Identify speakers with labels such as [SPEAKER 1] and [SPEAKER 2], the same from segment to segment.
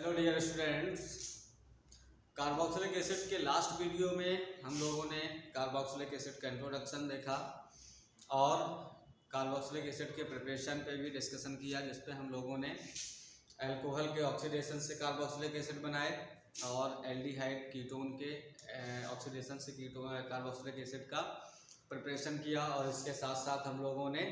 [SPEAKER 1] Hello dear students, carboxylic acid के last video में हम लोगों ने कार्बोक्सिलिक एसिड का इंट्रोडक्शन देखा और कार्बोक्सिलिक एसिड के प्रिपरेशन पे भी डिस्कशन किया, जिस पे हम लोगों ने अल्कोहल के ऑक्सीडेशन से कार्बोक्सिलिक एसिड बनाए और एल्डिहाइड कीटोन के ऑक्सीडेशन से कार्बोक्सिलिक एसिड का प्रिपरेशन किया। और इसके साथ साथ हम लोगों ने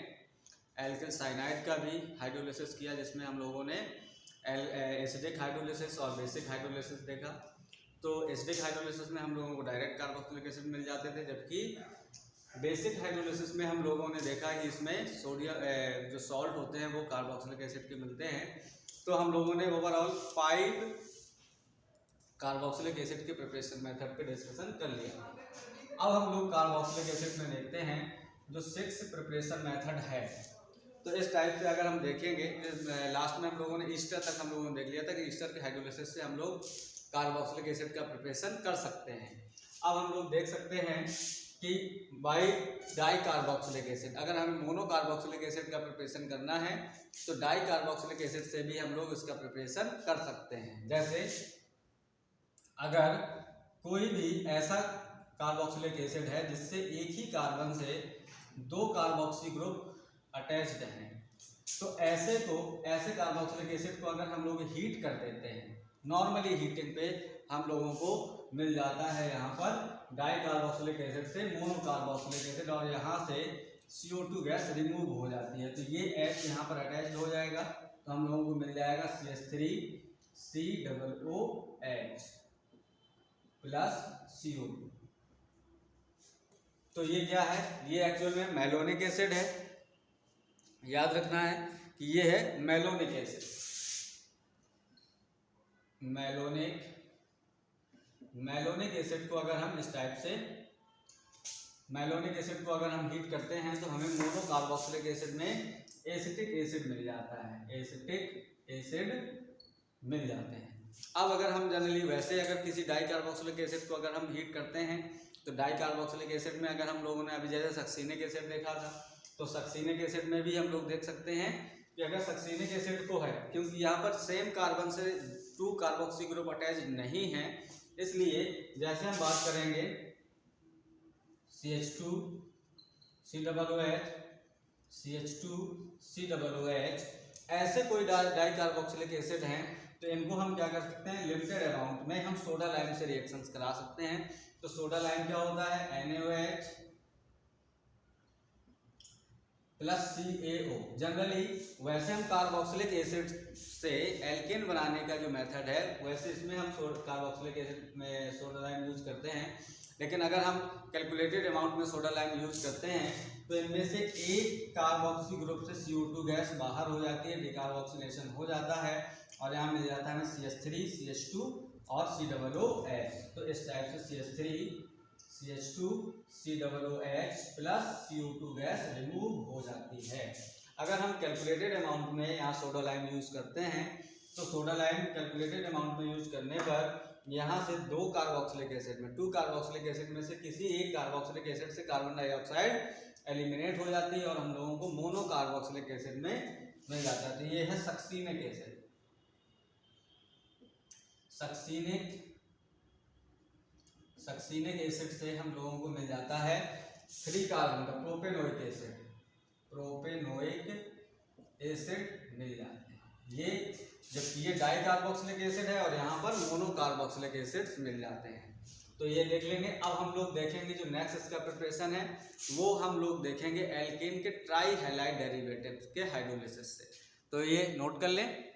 [SPEAKER 1] एल्किल साइनाइड का भी हाइड्रोलिसिस किया, जिसमें हम लोगों ने एसिडिक हाइड्रोलिसिस और बेसिक हाइड्रोलिसिस देखा। तो एसिडिक हाइड्रोलिसिस में हम लोगों को डायरेक्ट कार्बोक्सिलिक एसिड मिल जाते थे, जबकि बेसिक हाइड्रोलिसिस में हम लोगों ने देखा कि इसमें सोडियम जो सॉल्ट होते हैं वो कार्बोक्सिलिक एसिड के मिलते हैं। तो हम लोगों ने ओवरऑल 5 कार्बोक्सिलिक एसिड के प्रिपरेशन मेथड पे डिस्कशन कर लिया। अब हम लोग कार्बोक्सिलिक एसिड में देखते हैं जो 6 प्रिपरेशन मेथड है। तो इस टाइप से अगर हम देखेंगे, लास्ट में हम लोगों ने ईस्टर तक हम लोगों ने देख लिया था कि ईस्टर के हाइड्रोलिसिस से हम लोग कार्बोक्सिलिक एसिड का प्रिपरेशन कर सकते हैं। अब हम लोग देख सकते हैं कि बाई डाई कार्बोक्सिलिक एसिड, अगर हमें मोनो कार्बोक्सिलिक एसिड का प्रिपरेशन करना है तो डाई कार्बोक्सिलिक एसिड से भी हम लोग इसका प्रिपरेशन कर सकते हैं। जैसे अगर कोई भी ऐसा कार्बोक्सिलिक एसिड है जिससे एक ही कार्बन से 2 कार्बोक्सी ग्रुप अटैच्ड हैं, तो ऐसे कार्बोक्सिलिक एसिड को अगर हम लोग हीट कर देते हैं, नॉर्मली हीटिंग पे हम लोगों को मिल जाता है यहाँ पर डाई कार्बोक्सिलिक एसिड से मोनो कार्बोक्सिलिक एसिड, और यहाँ से CO2 गैस रिमूव हो जाती है। तो ये H यहाँ पर अटैच्ड हो जाएगा, तो हम लोगों को मिल जाएगा CH3COOH प्लस CO2। तो ये क्या है? ये एक्चुअल में मेलोनिक एसिड है। याद रखना है कि ये है मेलोनिक एसिड। मेलोनिक एसिड को अगर हम इस टाइप से मेलोनिक एसिड को अगर हम हीट करते हैं तो हमें मोनो कार्बोक्सिलिक एसिड में एसिटिक एसिड मिल जाता है, एसिटिक एसिड मिल जाते हैं। अब अगर हम जनरली वैसे अगर किसी डाई कार्बोक्सिलिक एसिड को अगर हम हीट करते हैं तो डाई कार्बोक्सिलिक एसिड में अगर हम लोगों ने अभी जैसे सक्सीनिक एसिड देखा था, तो सक्सीनिक एसिड में भी हम लोग देख सकते हैं कि अगर सक्सीनिक एसिड को है, क्योंकि यहाँ पर सेम कार्बन से 2 कार्बोक्सी ग्रुप अटैच नहीं है, इसलिए जैसे हम बात करेंगे CH2COOH CH2COOH, ऐसे कोई डाई कार्बोक्सिलिक एसिड हैं तो इनको हम क्या कर सकते हैं, लिमिटेड अमाउंट में हम सोडा लाइम से रिएक्शंस करा सकते हैं। तो सोडा लाइम क्या होता है? NaOH plus CaO। जनरली वैसे हम कार्बोक्सिलिक एसिड से एल्केन बनाने का जो मेथड है, वैसे इसमें हम कार्बोक्सिलिक एसिड में सोडा लाइम यूज करते हैं, लेकिन अगर हम कैलकुलेटेड अमाउंट में सोडा लाइम यूज करते हैं तो इनमें से एक कार्बोक्सी ग्रुप से CO2 गैस बाहर हो जाती है, डिकार्बोक्सिलेशन हो जाता है, और यहाँ मिल जाता है हमें CH3 CH2 और COOH। तो इस टाइप से CH3 CH2 COOH plus CO2 gas remove हो जाती है। अगर हम कैलकुलेटेड अमाउंट में यहाँ सोडा लाइम यूज करते हैं तो सोडा लाइम कैलकुलेटेड अमाउंट में यूज करने पर यहाँ से 2 कार्बोक्सिलिक एसिड में 2 कार्बोक्सिलिक एसिड में से किसी एक कार्बोक्सिलिक एसिड से कार्बन डाइऑक्साइड एलिमिनेट हो जाती है और हम लोगों को मोनो कार्बोक्सिलिक एसिड में मिल जाता है। तो ये है सक्सीनिक एसिड। सक्सीनिक एसिड से हम लोगों को मिल जाता है 3 कार्बन का प्रोपेनोइक एसिड मिल जाते हैं। ये जबकि ये डाई कार्बोक्सिलिक एसिड है और यहाँ पर मोनो कार्बोक्सिलिक एसिड मिल जाते हैं। तो ये देख लेंगे। अब हम लोग देखेंगे जो नेक्स्ट इसका प्रिपरेशन है वो हम लोग देखेंगे एल्केन के ट्राई हैलाइड डेरिवेटिव्स के हाइड्रोलिसिस से। तो ये नोट कर लें।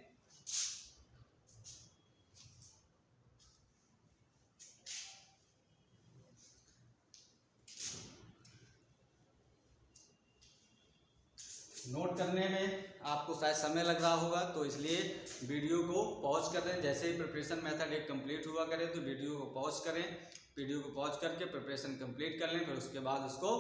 [SPEAKER 1] नोट करने में आपको शायद समय लग रहा होगा, तो इसलिए वीडियो को पॉज कर दें। जैसे ही प्रिपरेशन मेथड एक कंप्लीट हुआ करे तो वीडियो को पॉज करें, वीडियो को पॉज करके प्रिपरेशन कंप्लीट कर लें, फिर उसके बाद उसको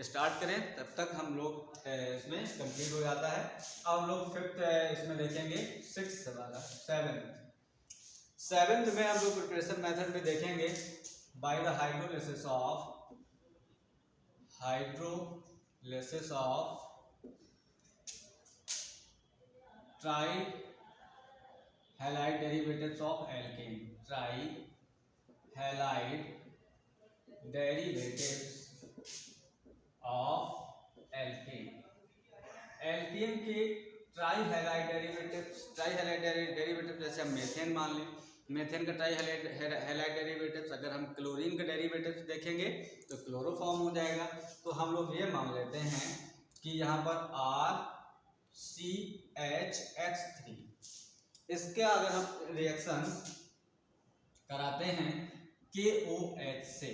[SPEAKER 1] स्टार्ट करें। तब तक हम लोग इसमें कंप्लीट हो जाता है। अब हम लोग 5th इसमें देखेंगे, 6th वाला 7th में हम लोग प्रिपरेशन मेथड में देखेंगे by the hydrolysis of tri halide derivatives of alkane, tri halide derivatives of alkane. Alkane के ट्राई हैलाइड डेरिवेटिव जैसे हम मेथेन मान लें, मेथेन का ट्राई हैलाइड डेरिवेटिव्स, अगर हम क्लोरीन का डेरिवेटिव्स देखेंगे तो क्लोरोफॉर्म हो जाएगा। तो हम लोग ये मान लेते हैं कि यहाँ पर RCHX3, इसके अगर हम रिएक्शन कराते हैं KOH से,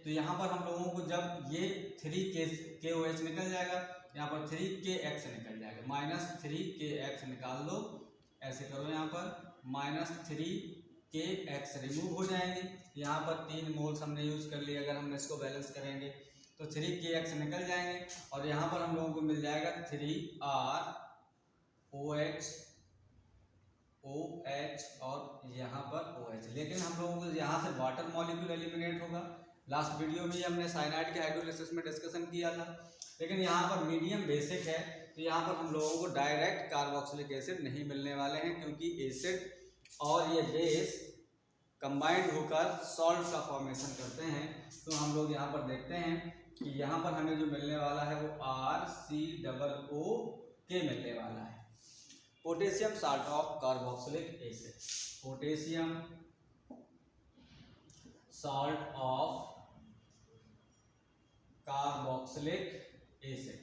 [SPEAKER 1] तो यहाँ पर हम लोगों को जब ये 3KOH निकल जाएगा, यहाँ पर 3KX निकल जाएगा, -3KX निकाल लो, ऐसे करो, यहाँ पर -3KX रिमूव हो जाएंगे। यहाँ पर 3 मोल्स हमने यूज कर लिए, अगर हम इसको बैलेंस करेंगे तो 3KX निकल जाएंगे, और यहाँ पर हम लोगों को मिल जाएगा 3ROH और यहाँ पर OH। लेकिन हम लोगों को यहाँ से वाटर मॉलिक्यूल एलिमिनेट होगा। लास्ट वीडियो में हमने साइनाइड के हाइड्रोलिसिस में डिस्कशन किया था, लेकिन यहाँ पर मीडियम बेसिक है, तो यहाँ पर हम लोगों को डायरेक्ट कार्बोक्सिलिक एसिड नहीं मिलने वाले हैं, क्योंकि एसिड और ये बेस कंबाइंड होकर सॉल्ट का फॉर्मेशन करते हैं। तो हम लोग यहाँ पर देखते हैं कि यहाँ पर हमें जो मिलने वाला है वो RCOO मिलने वाला है, potassium salt of carboxylic acid, potassium salt of carboxylic acid,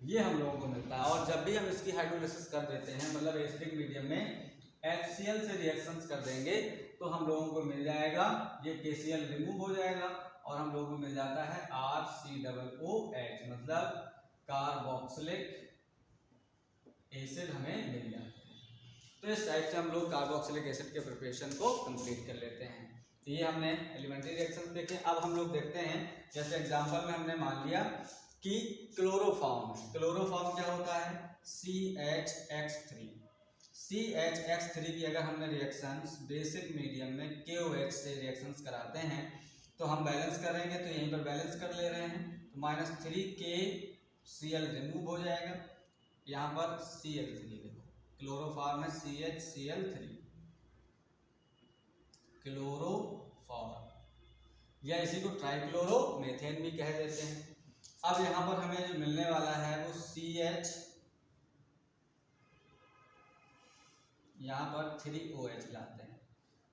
[SPEAKER 1] ये हम लोगों को मिलता है। और जब भी हम इसकी हाइड्रोलिसिस कर देते हैं, मतलब एसिडिक मीडियम में HCl से रिएक्शंस कर देंगे, तो हम लोगों को मिल जाएगा, ये KCl रिमूव हो जाएगा और हम लोगों को मिल जाता है RCOOH, मतलब कार्बोक्सिलिक एसिड हमें मिल जाता है। तो इस टाइप से हम लोग कार्बोक्सिलिक एसिड के प्रिपरेशन को कंप्लीट कर लेते हैं। तो ये हमने एलिमेंट्री रिएक्शन देखे। अब हम लोग देखते हैं, जैसे एग्जांपल में हमने मान लिया कि क्लोरोफॉर्म है। क्लोरोफॉर्म क्या होता है? CHX3 की अगर हमने रिएक्शंस बेसिक मीडियम में KOH से रिएक्शंस कराते हैं तो हम बैलेंस करेंगे, तो यहीं पर बैलेंस कर ले रहे हैं, तो -3KCl रिमूव हो जाएगा, यहाँ पर Cl3 देखो, क्लोरोफॉर्म है CHCl3, क्लोरोफॉर्म, या इसी को ट्राइक्लोरोमेथेन भी कह देते हैं। अब यहाँ पर हमें जो मिलने वाला है वो CH, यहाँ पर 3OH लाते हैं,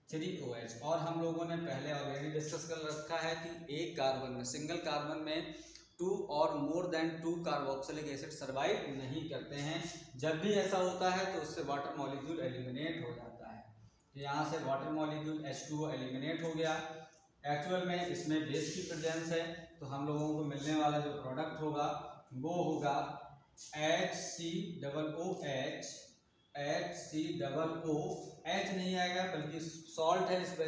[SPEAKER 1] 3OH। और हम लोगों ने पहले ऑलरेडी डिस्कस कर रखा है कि एक कार्बन में, सिंगल कार्बन में 2 और more than 2 carboxylic acid survive नहीं करते हैं। जब भी ऐसा होता है तो उससे वाटर मॉलिक्यूल एलिमिनेट हो जाता है। तो यहाँ से वाटर मॉलिक्यूल H2O एलिमिनेट हो गया। एक्चुअल में इसमें बेस की प्रेजेंस है, तो हम लोगों को मिलने वाला जो प्रोडक्ट होगा वो होगा HCOOH नहीं आएगा, बल्कि सॉल्ट है, इस पे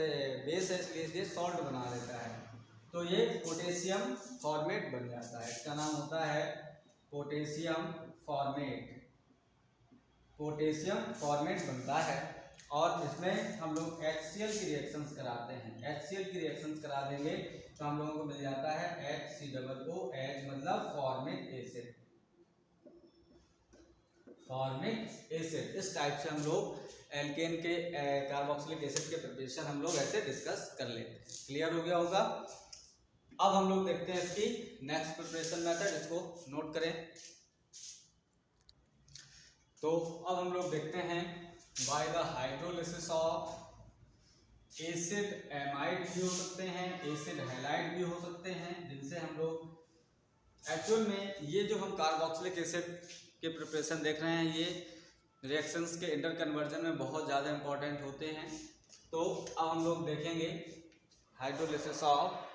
[SPEAKER 1] बेस है, इसलिए सॉल्ट बना देता है, तो ये पोटेशियम फॉर्मेट बन जाता है। इसका नाम होता है पोटेशियम फॉर्मेट बनता है। और इसमें हम लोग HCl की रिएक्शंस कराते हैं, HCl की रिएक्शंस करा देंगे तो हम लोगों को मिल जाता है HCOOH, मतलब फॉर्मिक एसिड। इस टाइप से हम लोग एल्केन के कार्बोक्सिलिक एसिड के प्रिपरेशन हम लोग ऐसे डिस्कस कर लेते हैं। क्लियर हो गया होगा। अब हम लोग देखते हैं इसकी नेक्स्ट प्रिपरेशन मेथड, इसको नोट करें। तो अब हम लोग देखते हैं bye the hydrolysis of acid amide भी हो सकते हैं, एसिड हैलाइड भी हो सकते हैं, जिनसे हम लोग एक्चुअल में ये जो हम कार्बोक्सिलिक एसिड के प्रिपरेशन देख रहे हैं, ये रिएक्शंस के इंटर कन्वर्जन में बहुत ज़्यादा इंपॉर्टेंट होते हैं। तो अब हम लोग देखेंगे hydrolysis of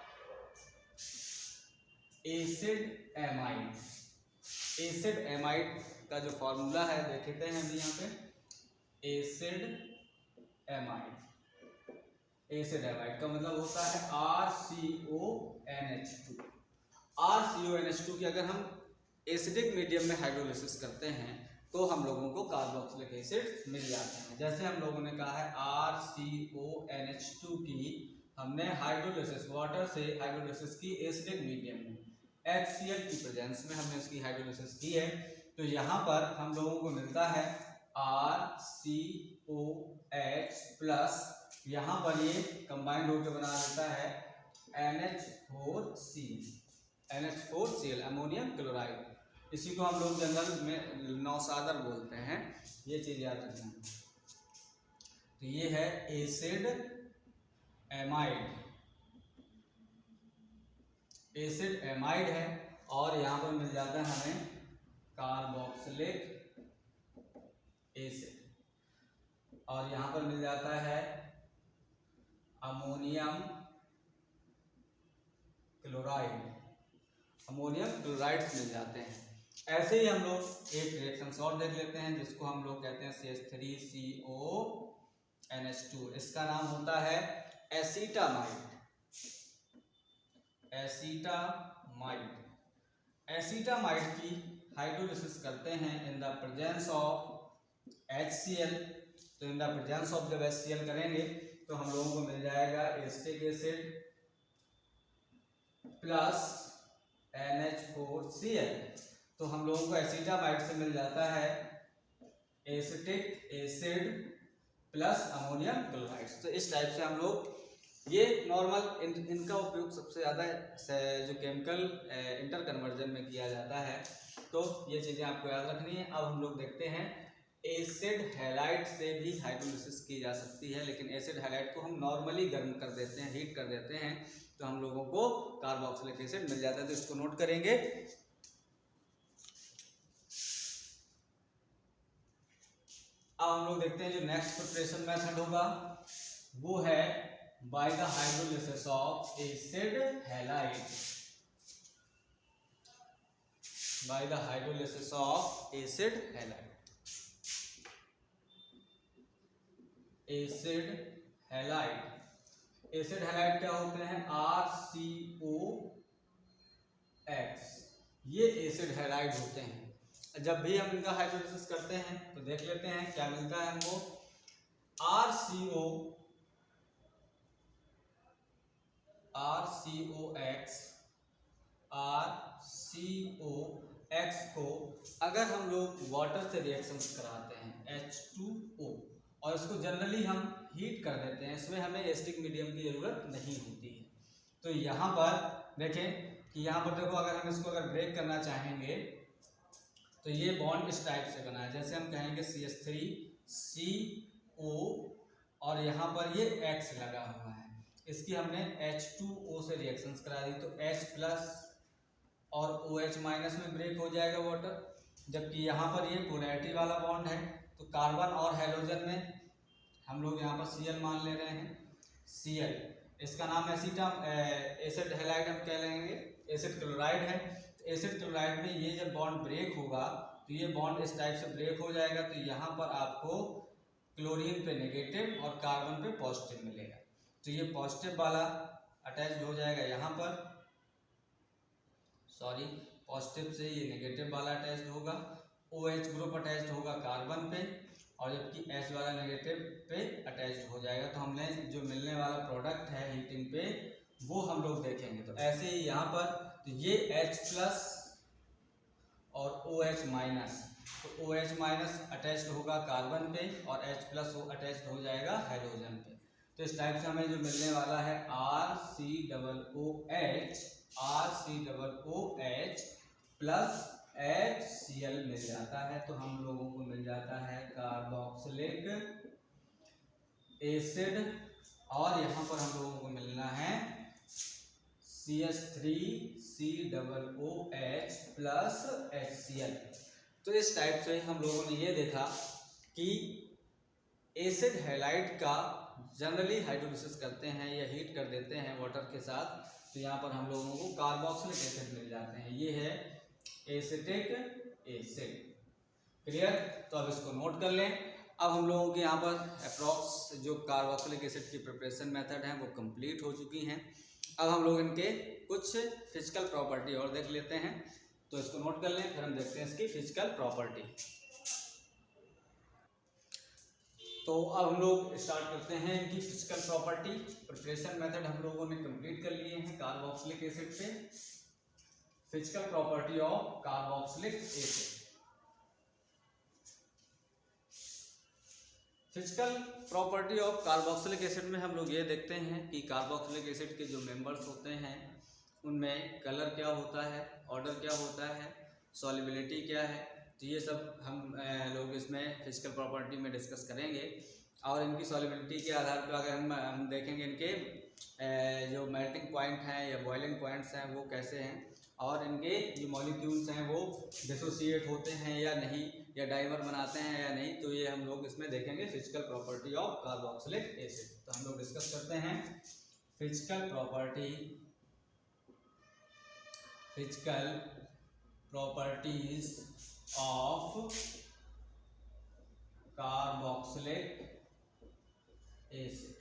[SPEAKER 1] acid amide. Acid amide का जो फॉर्मूला है देखते हैं अभी यहाँ पे। एसिड एमाइड का मतलब होता है RCONH2 की अगर हम एसिडिक मीडियम में हाइड्रोलिसिस करते हैं तो हम लोगों को कार्बोक्सिलिक एसिड मिल जाते हैं। जैसे हम लोगों ने कहा है RCONH2 की हमने हाइड्रोलिसिस, वाटर से हाइड्रोलिसिस की एसिडिक मीडियम में, HCl की प्रेजेंस में हमने इसकी हाइड्रोलिसिस की है, तो यहाँ पर हम लोगों को मिलता है RCOH प्लस यहाँ पर ये कंबाइंड होकर बना देता है NH4Cl अमोनियम क्लोराइड। इसी को हम लोग जनरल में नौसादर बोलते हैं, ये चीज याद रखना। तो ये है एसिड एमाइड है, और यहाँ पर मिल जाता है हमें कार्बोक्सिलिक एसिड, और यहाँ पर मिल जाता है अमोनियम क्लोराइड मिल जाते हैं। ऐसे ही हम लोग एक रिएक्शन और देख लेते हैं जिसको हम लोग कहते हैं CH3CONH2। इसका नाम होता है एसीटामाइड की हाइड्रोलिसिस करते हैं in the presence of HCl। तो इन द प्रेजेंस ऑफ जब HCl करेंगे तो हम लोगों को मिल जाएगा एसिटिक एसिड प्लस NH4Cl। तो हम लोगों को एसीटामाइड से मिल जाता है acetic acid plus ammonium chloride. तो इस टाइप से हम लोग ये नॉर्मल इनका उपयोग सबसे ज़्यादा जो केमिकल इंटर कन्वर्जन में किया जाता है। तो ये चीज़ें आपको याद रखनी है। अब हम लोग देखते हैं एसिड हैलाइड से भी हाइड्रोलिसिस की जा सकती है, लेकिन एसिड हैलाइड को हम नॉर्मली गर्म कर देते हैं, हीट कर देते हैं, तो हम लोगों को कार्बोक्सिलिक एसिड मिल जाता है। तो इसको नोट करेंगे। अब हम लोग देखते हैं जो नेक्स्ट प्रिपरेशन मेथड होगा वो है bye the hydrolysis of acid halide. Bye the hydrolysis of acid halide. Acid halide क्या होते हैं? RCOX, ये एसिड हैलाइड होते हैं। जब भी हम इनका हाइड्रोलिसिस करते हैं तो देख लेते हैं क्या मिलता है हमको। RCOX को अगर हम लोग वाटर से रिएक्शंस कराते हैं H2O और इसको जनरली हम हीट कर देते हैं, इसमें हमें एसिडिक मीडियम की ज़रूरत नहीं होती है। तो यहाँ पर देखें कि यहाँ पर देखो, अगर हम इसको अगर ब्रेक करना चाहेंगे तो ये बॉन्ड इस टाइप से बना है। जैसे हम कहेंगे CH3CO और यहाँ पर ये X लगा हुआ है, इसकी हमने H2O से रिएक्शंस करा दी तो H प्लस और OH माइनस में ब्रेक हो जाएगा वाटर। जबकि यहाँ पर ये पोलैरिटी वाला बॉन्ड है तो कार्बन और हाइड्रोजन में हम लोग यहाँ पर Cl मान ले रहे हैं। Cl इसका नाम एसिड हैलाइड हम कह लेंगे, एसिड क्लोराइड है। एसिड क्लोराइड में ये जब बॉन्ड ब्रेक होगा तो ये बॉन्ड इस टाइप से ब्रेक हो जाएगा। तो यहाँ पर आपको क्लोरीन पे नेगेटिव और कार्बन पे पॉजिटिव मिलेगा। तो ये पॉजिटिव वाला अटैच्ड हो जाएगा यहाँ पर, पॉजिटिव से ये नेगेटिव वाला अटैच्ड होगा। OH ग्रुप अटैच्ड होगा कार्बन पे और जबकि H वाला नेगेटिव पे अटैच्ड हो जाएगा। तो हमने जो मिलने वाला प्रोडक्ट है हीटिंग पे वो हम लोग देखेंगे। तो ऐसे ही यहाँ पर तो ये H प्लस और OH माइनस, तो OH माइनस अटैच्ड होगा कार्बन पे और H प्लस वो अटैच्ड हो जाएगा हाइड्रोजन पे। तो इस टाइप से हमें जो मिलने वाला है RCOOH प्लस HCl मिल जाता है। तो हम लोगों को मिल जाता है कार्बोक्सिलिक एसिड और यहाँ पर हम लोगों को मिलना है CH3COOH प्लस HCl। तो इस टाइप से हम लोगों ने ये देखा कि एसिड हैलाइड का जनरली हाइड्रोलिसिस करते हैं या हीट कर देते हैं वाटर के साथ, तो यहाँ पर हम लोगों को कार्बोक्सिलिक एसिड मिल जाते हैं। ये है एसिटिक एसिड। क्लियर? तो अब इसको नोट कर लें। अब हम लोगों के यहाँ पर अप्रॉक्स जो कार्बोक्सिलिक एसिड की प्रिपरेशन मेथड हैं वो कंप्लीट हो चुकी हैं। अब हम लोग इनके कुछ फिजिकल प्रॉपर्टी और देख लेते हैं। तो इसको नोट कर लें, फिर हम देखते हैं इसकी फिजिकल प्रॉपर्टी। तो अब हम लोग स्टार्ट करते हैं इनकी फिजिकल प्रॉपर्टी। प्रिपरेशन मेथड हम लोगों ने कंप्लीट कर लिए हैं कार्बोक्सिलिक एसिड पे। Physical property of carboxylic acid. Physical property of carboxylic acid में हम लोग ये देखते हैं कि कार्बोक्सिलिक एसिड के जो मेंबर्स होते हैं उनमें कलर क्या होता है, ऑर्डर क्या होता है, सॉल्युबिलिटी क्या है। तो ये सब हम लोग इसमें फिजिकल प्रॉपर्टी में डिस्कस करेंगे। और इनकी सॉल्युबिलिटी के आधार पर अगर हम देखेंगे इनके जो मेल्टिंग पॉइंट हैं या बॉइलिंग पॉइंट्स हैं वो कैसे हैं, और इनके जो मॉलिक्यूल्स हैं वो डिसोसिएट होते हैं या नहीं, या डाइमर बनाते हैं या नहीं। तो ये हम लोग इसमें देखेंगे physical property of carboxylic acid. तो हम लोग डिस्कस करते हैं physical properties of carboxylic acid.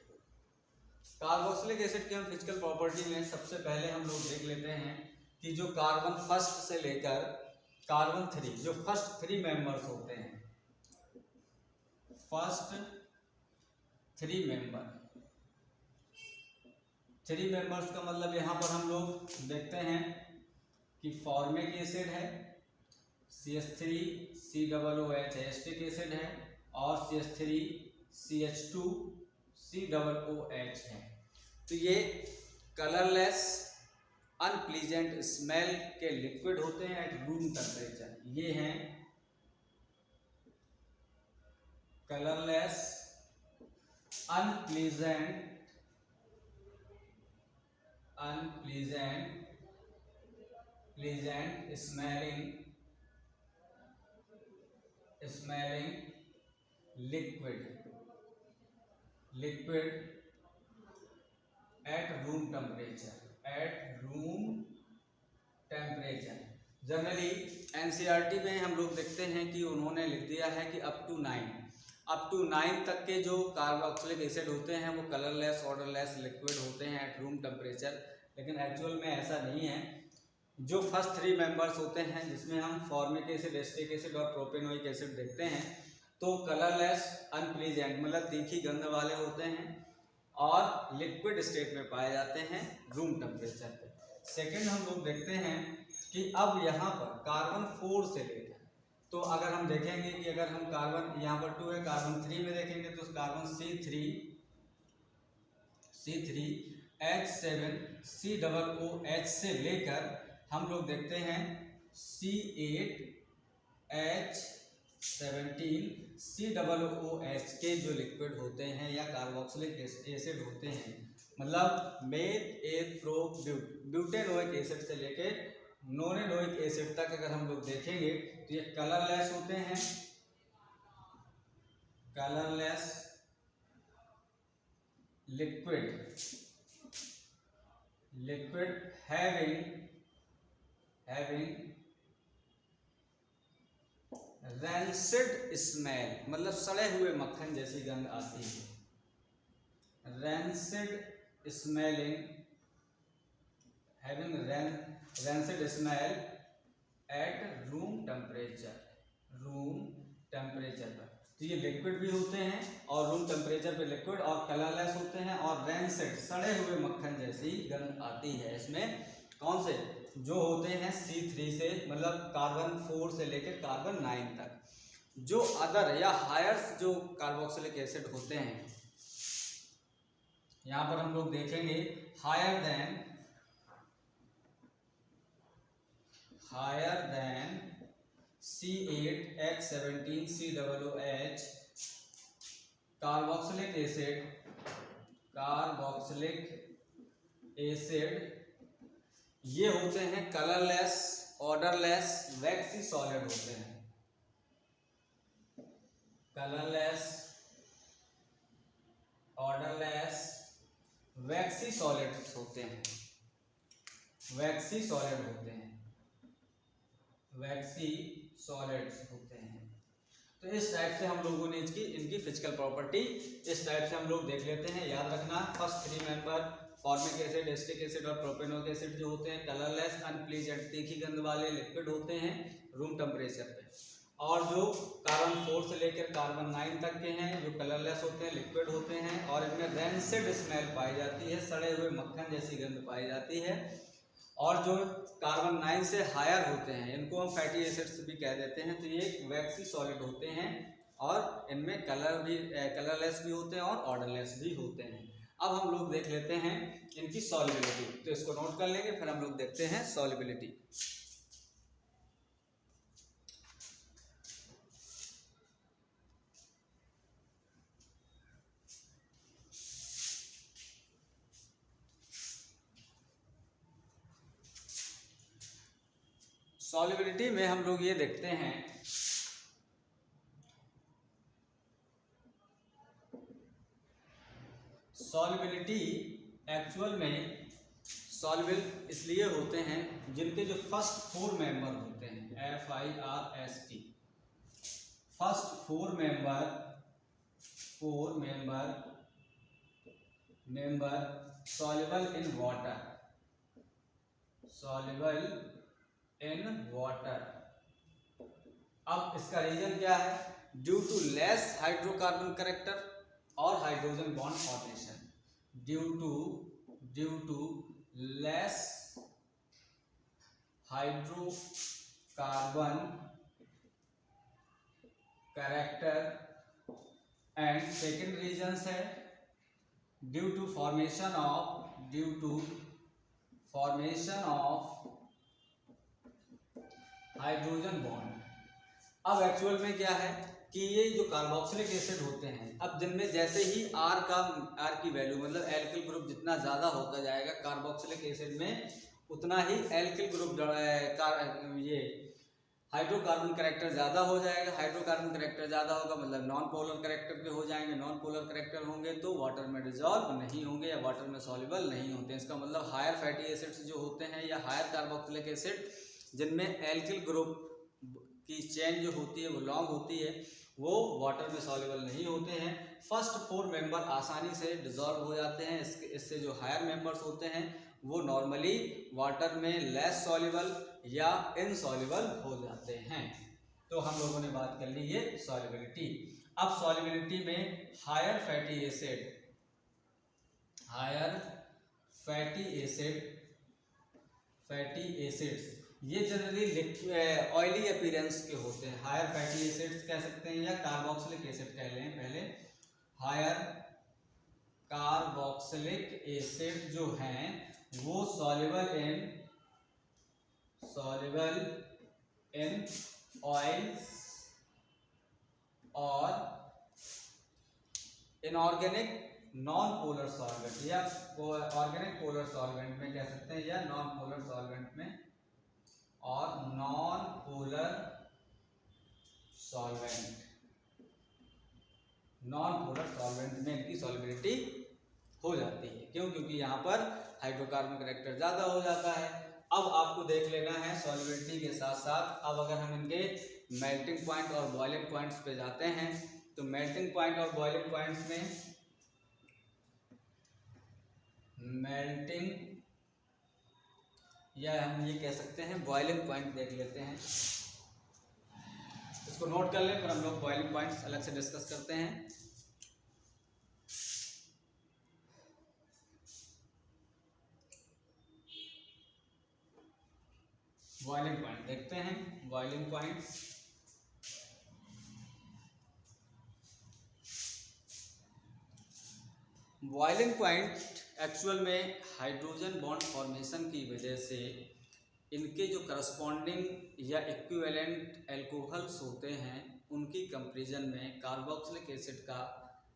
[SPEAKER 1] Carboxylic acid की हम फिजिकल प्रॉपर्टी में सबसे पहले हम लोग देख लेते हैं कि जो कार्बन फर्स्ट से लेकर कार्बन 3 जो फर्स्ट 3 मेंबर्स होते हैं, फर्स्ट 3 मेंबर्स का मतलब यहाँ पर हम लोग देखते हैं कि फॉर्मिक एसिड है, CH3COOH एस्टिक एसिड है, और CH3CH2COOH है। तो ये कलरलेस अनप्लीजेंट स्मेल के लिक्विड होते हैं एट रूम टेम्परेचर। ये हैं colourless unpleasant smelling liquid at room temperature. Generally NCERT में हम लोग देखते हैं कि उन्होंने लिख दिया है कि अप टू 9 तक के जो कार्बोक्सिलिक एसिड होते हैं वो कलरलेस ऑर्डरलेस लिक्विड होते हैं एट रूम टेम्परेचर। लेकिन एक्चुअल में ऐसा नहीं है। जो फर्स्ट 3 मेंबर्स होते हैं जिसमें हम फॉर्मिक एसिड, एस्टिक एसिड और प्रोपेनोइक एसिड देखते हैं, तो कलरलेस अनप्लीजेंट मतलब तीखी गंध वाले होते हैं और लिक्विड स्टेट में पाए जाते हैं रूम टेम्परेचर पे। सेकंड हम लोग देखते हैं कि अब यहाँ पर कार्बन 4 से लेकर, तो अगर हम देखेंगे कि अगर हम कार्बन यहाँ पर 2 है, कार्बन 3 में देखेंगे तो कार्बन C3H7COOH से लेकर हम लोग देखते हैं C8H17COOH के जो लिक्विड होते हैं या कार्बोक्सिलिक एसिड होते हैं, मतलब मेथ एथ प्रो ब्यूटेनोइक एसिड से लेके नोनेनोइक एसिड तक अगर हम लोग देखेंगे तो ये कलरलेस होते हैं, colourless liquid having rancid smell, मतलब सड़े हुए मक्खन जैसी गंध आती है। rancid smell at room temperature पर। तो ये लिक्विड भी होते हैं और रूम टेम्परेचर पे लिक्विड और कलरलेस होते हैं और रैंसिड सड़े हुए मक्खन जैसी गंध आती है। इसमें कौन से जो होते हैं C3 से, मतलब कार्बन 4 से लेकर कार्बन 9 तक। जो अदर या हायर जो कार्बोक्सिलिक एसिड होते हैं, यहाँ पर हम लोग देखेंगे higher than C8H17COOH carboxylic acid ये होते हैं कलरलेस ऑर्डरलेस वैक्सी सॉलिड होते हैं। कलरलेस ऑर्डरलेस वैक्सी सॉलिड्स होते हैं, वैक्सी सॉलिड्स होते हैं। तो इस टाइप से हम लोगों ने इनकी फिजिकल प्रॉपर्टी इस टाइप से हम लोग देख लेते हैं। याद रखना, first 3 member formic acid, acetic acid और प्रोपेनोइक एसिड जो होते हैं कलरलेस अनप्लीजेंट तीखी गंध वाले लिक्विड होते हैं रूम टेम्परेचर पे, और जो कार्बन 4 से लेकर कार्बन 9 तक के हैं जो कलरलेस होते हैं लिक्विड होते हैं और इनमें रैंसिड स्मेल पाई जाती है, सड़े हुए मक्खन जैसी गंध पाई जाती है। और जो कार्बन 9 से हायर होते हैं इनको हम फैटी एसिड्स भी कह देते हैं। तो ये वैक्सी सॉलिड होते हैं और इनमें कलरलेस भी होते हैं और ऑर्डरलेस भी होते हैं। अब हम लोग देख लेते हैं इनकी सॉल्युबिलिटी, तो इसको नोट कर लेंगे, फिर हम लोग देखते हैं सॉल्युबिलिटी। सॉल्युबिलिटी में हम लोग ये देखते हैं सॉल्युबिलिटी एक्चुअल में सॉल्युबल इसलिए होते हैं जिनके जो फर्स्ट 4 मेंबर होते हैं, FIRST, first 4 member soluble in water, soluble in water. अब इसका रीजन क्या है? Due to less hydrocarbon character और hydrogen bond formation, due to less hydrocarbon character and second reason है due to formation of hydrogen bond. अब actual में क्या है कि ये जो कार्बोक्सिलिक एसिड होते हैं, अब जिनमें जैसे ही R की वैल्यू मतलब एल्किल ग्रुप जितना ज़्यादा होता जाएगा कार्बोक्सिलिक एसिड में, उतना ही एल्किल ग्रुप ये हाइड्रोकार्बन कैरेक्टर ज़्यादा हो जाएगा। हाइड्रोकार्बन कैरेक्टर ज़्यादा होगा मतलब नॉन पोलर कैरेक्टर पे हो जाएंगे, नॉन पोलर कैरेक्टर होंगे तो वाटर में डिजॉल्व नहीं होंगे या वाटर में सॉल्युबल नहीं होते हैं। इसका मतलब हायर फैटी एसिड्स जो होते हैं या हायर कार्बोक्सिलिक एसिड जिनमें एल्किल ग्रुप की चेन जो होती है वो लॉन्ग होती है, वो वाटर में सॉल्युबल नहीं होते हैं। फर्स्ट 4 मेंबर आसानी से डिजॉल्व हो जाते हैं। इससे जो हायर मेंबर्स होते हैं वो नॉर्मली वाटर में लेस सॉल्युबल या इनसॉल्युबल हो जाते हैं। तो हम लोगों ने बात कर ली ये सॉल्युबिलिटी। अब सॉल्युबिलिटी में हायर फैटी एसिड्स ये जनरली ऑयली अपीयरेंस के होते हैं। हायर फैटी एसिड्स कह सकते हैं या कार्बोक्सिलिक एसिड कह लें। पहले हायर कार्बोक्सिलिक एसिड जो हैं वो सॉल्युबल इन ऑयल्स और इनऑर्गेनिक नॉन पोलर सॉल्वेंट या ऑर्गेनिक पोलर सॉल्वेंट में कह सकते हैं या नॉन पोलर सॉल्वेंट में और नॉन पोलर सॉल्वेंट में इनकी सॉल्युबिलिटी हो जाती है। क्यों? क्योंकि यहाँ पर हाइड्रोकार्बन कैरेक्टर ज़्यादा हो जाता है। अब आपको देख लेना है सॉल्युबिलिटी के साथ साथ, अब अगर हम इनके मेल्टिंग पॉइंट और बॉइलिंग पॉइंट्स पे जाते हैं तो मेल्टिंग पॉइंट और बॉइलिंग पॉइंट्स में मेल्टिंग या हम ये कह सकते हैं बॉइलिंग पॉइंट देख लेते हैं। इसको नोट कर लें, फिर हम लोग बॉइलिंग पॉइंट्स अलग से डिस्कस करते हैं। बॉइलिंग पॉइंट देखते हैं। बॉइलिंग पॉइंट्स एक्चुअल में हाइड्रोजन बॉन्ड फॉर्मेशन की वजह से इनके जो करस्पॉन्डिंग या इक्विवेलेंट एल्कोहल्स होते हैं उनकी कंपैरिजन में कार्बोक्सिलिक एसिड का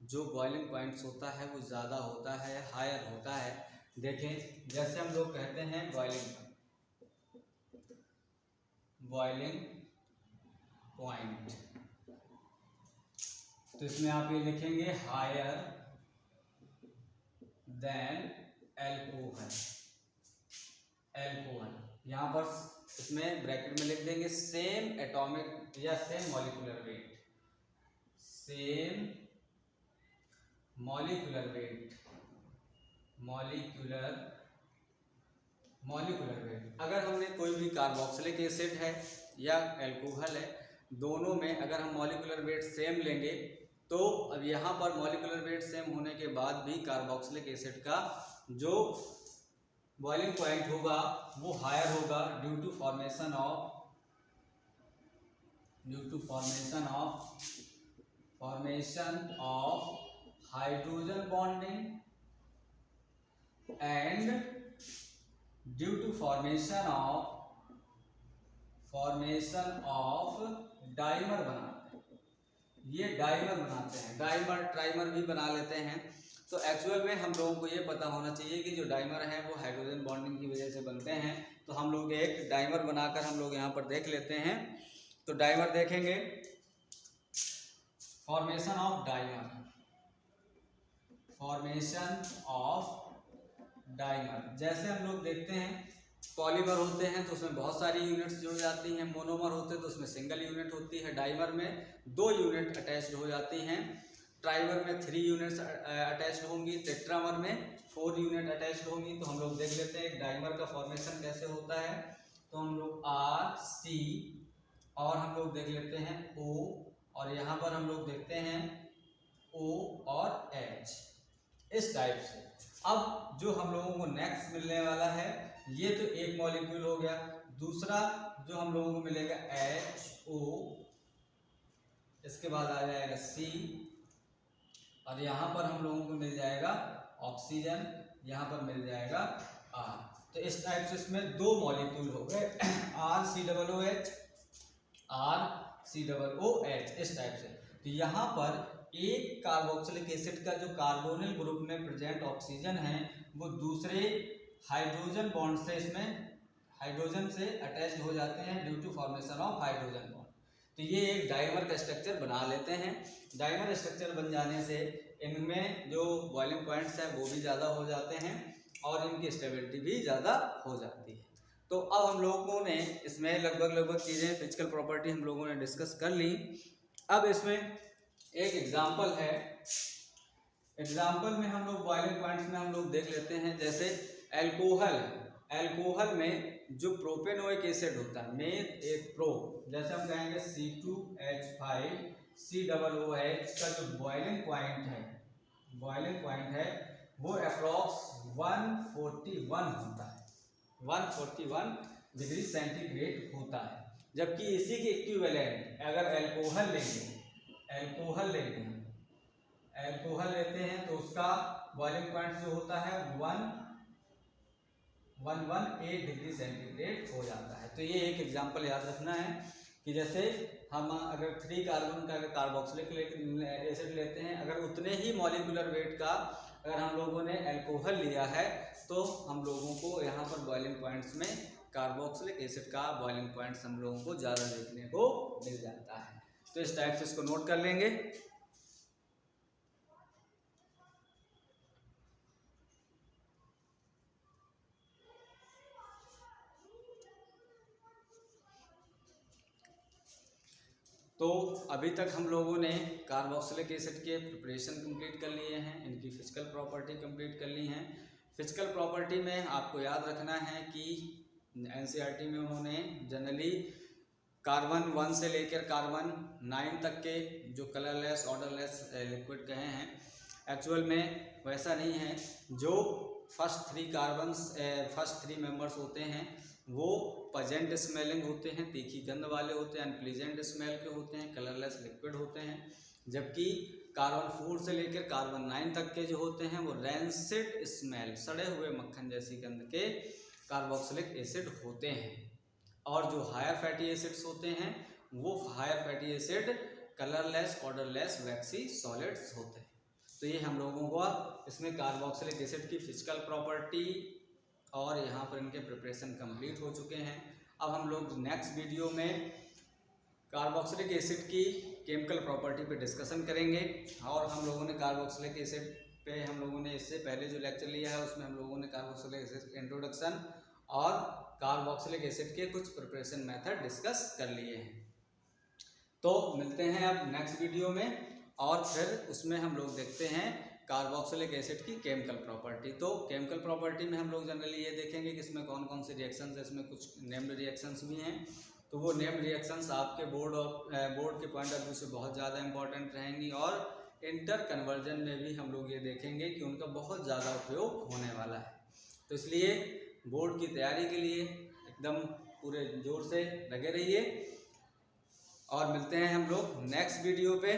[SPEAKER 1] जो बॉइलिंग पॉइंट्स होता है वो ज़्यादा होता है, हायर होता है। देखें जैसे हम लोग कहते हैं बॉइलिंग पॉइंट, तो इसमें आप ये लिखेंगे हायर देन एल्कोहल। यहाँ पर इसमें ब्रैकेट में लिख देंगे सेम एटॉमिक या सेम मॉलिक्यूलर वेट। अगर हमने कोई भी कार्बोक्सिलिक एसिड है या एल्कोहल है, दोनों में अगर हम मॉलिक्यूलर वेट सेम लेंगे तो अब यहाँ पर मॉलिक्यूलर वेट सेम होने के बाद भी कार्बोक्सिलिक एसिड का जो बॉइलिंग पॉइंट होगा वो हायर होगा due to formation of formation of hydrogen bonding and due to formation of dimer बनाते हैं, ये डाइमर बनाते हैं, डाइमर ट्राइमर भी बना लेते हैं। तो एक्चुअल में हम लोगों को ये पता होना चाहिए कि जो डाइमर है वो हाइड्रोजन बॉन्डिंग की वजह से बनते हैं। तो हम लोग एक डाइमर बनाकर हम लोग यहाँ पर देख लेते हैं। तो डाइमर देखेंगे, formation of dimer, formation of dimer, जैसे हम लोग देखते हैं पॉलीमर होते हैं तो उसमें बहुत सारी यूनिट्स जुड़ जाती हैं, मोनोमर होते हैं तो उसमें सिंगल यूनिट होती है, डाइमर में 2 यूनिट अटैच्ड हो जाती हैं, ट्राइमर में 3 यूनिट्स अटैच्ड होंगी, टेट्रामर में 4 यूनिट अटैच्ड होंगी। तो हम लोग देख लेते हैं एक डाइमर का फॉर्मेशन कैसे होता है। तो हम लोग R C और हम लोग देख लेते हैं O, और यहाँ पर हम लोग देखते हैं O और H, इस टाइप से। अब जो हम लोगों को नेक्स्ट मिलने वाला है, ये तो एक मॉलिक्यूल हो गया, दूसरा जो हम लोगों को मिलेगा HO, इसके बाद आ जाएगा C, और यहाँ पर हम लोगों को मिल जाएगा ऑक्सीजन, यहाँ पर मिल जाएगा R। तो इस टाइप से इसमें 2 मॉलिक्यूल हो गए, RCOOH, RCOOH, इस टाइप से। तो यहाँ पर एक कार्बोक्सिलिक एसिड का जो कार्बोनिल ग्रुप में प्रेजेंट ऑक्सीजन है वो दूसरे हाइड्रोजन बॉन्ड से, इसमें हाइड्रोजन से अटैच्ड हो जाते हैं due to formation of hydrogen bond. तो ये एक डाइमर का स्ट्रक्चर बना लेते हैं। डाइमर स्ट्रक्चर बन जाने से इनमें जो बॉइलिंग पॉइंट्स हैं वो भी ज़्यादा हो जाते हैं और इनकी स्टेबिलिटी भी ज़्यादा हो जाती है। तो अब हम लोगों ने इसमें लगभग चीज़ें, फिजिकल प्रॉपर्टी हम लोगों ने डिस्कस कर ली। अब इसमें एक एग्जाम्पल है, एग्जाम्पल में हम लोग बॉइलिंग पॉइंट्स में हम लोग देख लेते हैं, जैसे एल्कोहल में जो प्रोपेनोइक एसिड होता है, मेन एक प्रो, जैसे हम कहेंगे C2H5COOH का जो बॉइलिंग पॉइंट है वो अप्रॉक्स 141 होता है, 141 डिग्री सेंटीग्रेड होता है। जबकि इसी के इक्विवेलेंट अगर एल्कोहल लेते हैं तो उसका बॉइलिंग पॉइंट जो होता है 118 डिग्री सेंटीग्रेड हो जाता है। तो ये एक एग्जांपल याद रखना है कि जैसे हम अगर 3 कार्बन का कार्बोक्सिलिक एसिड लेते हैं, अगर उतने ही मॉलिक्यूलर वेट का अगर हम लोगों ने एल्कोहल लिया है तो हम लोगों को यहाँ पर बॉइलिंग पॉइंट्स में कार्बोक्सिलिक एसिड का बॉइलिंग पॉइंट्स हम लोगों को ज़्यादा देखने को मिल जाता है। तो इस टाइप से इसको नोट कर लेंगे। तो अभी तक हम लोगों ने कार्बोक्सिलिक एसिड के प्रिपरेशन कंप्लीट कर लिए हैं, इनकी फिजिकल प्रॉपर्टी कंप्लीट कर ली हैं। फिजिकल प्रॉपर्टी में आपको याद रखना है कि एनसीईआरटी में उन्होंने जनरली कार्बन 1 से लेकर कार्बन 9 तक के जो कलरलेस ऑर्डरलेस लिक्विड कहे हैं, एक्चुअल में वैसा नहीं है। जो फर्स्ट 3 मेंबर्स होते हैं वो पजेंट स्मेलिंग होते हैं, तीखी गंध वाले होते हैं, अनप्लीजेंट स्मेल के होते हैं, कलरलेस लिक्विड होते हैं। जबकि कार्बन 4 से लेकर कार्बन 9 तक के जो होते हैं वो रैंसिड स्मेल, सड़े हुए मक्खन जैसी गंध के कार्बोक्सिलिक एसिड होते हैं। और जो हायर फैटी एसिड्स होते हैं वो higher fatty acid colourless odourless waxy solids होते हैं। तो ये हम लोगों को इसमें कार्बोक्सिलिक एसिड की फिजिकल प्रॉपर्टी और यहाँ पर इनके प्रिपरेशन कंप्लीट हो चुके हैं। अब हम लोग नेक्स्ट वीडियो में कार्बोक्सिलिक एसिड की केमिकल प्रॉपर्टी पे डिस्कशन करेंगे। और हम लोगों ने कार्बोक्सिलिक एसिड पे हम लोगों ने इससे पहले जो लेक्चर लिया है उसमें हम लोगों ने कार्बोक्सिलिक एसिड इंट्रोडक्शन और कार्बोक्सिलिक एसिड के कुछ प्रिपरेशन मेथड डिस्कस कर लिए हैं। तो मिलते हैं अब नेक्स्ट वीडियो में और फिर उसमें हम लोग देखते हैं कार्बोक्सिलिक एसिड की केमिकल प्रॉपर्टी। तो केमिकल प्रॉपर्टी में हम लोग जनरली ये देखेंगे कि इसमें कौन कौन से रिएक्शंस है। इसमें कुछ नेम्ड रिएक्शंस भी हैं, तो वो नेम्ड रिएक्शंस आपके बोर्ड के पॉइंट ऑफ व्यू से बहुत ज़्यादा इंपॉर्टेंट रहेंगी। और इंटर कन्वर्जन में भी हम लोग ये देखेंगे कि उनका बहुत ज़्यादा उपयोग होने वाला है। तो इसलिए बोर्ड की तैयारी के लिए एकदम पूरे जोर से लगे रहिए और मिलते हैं हम लोग नेक्स्ट वीडियो पे।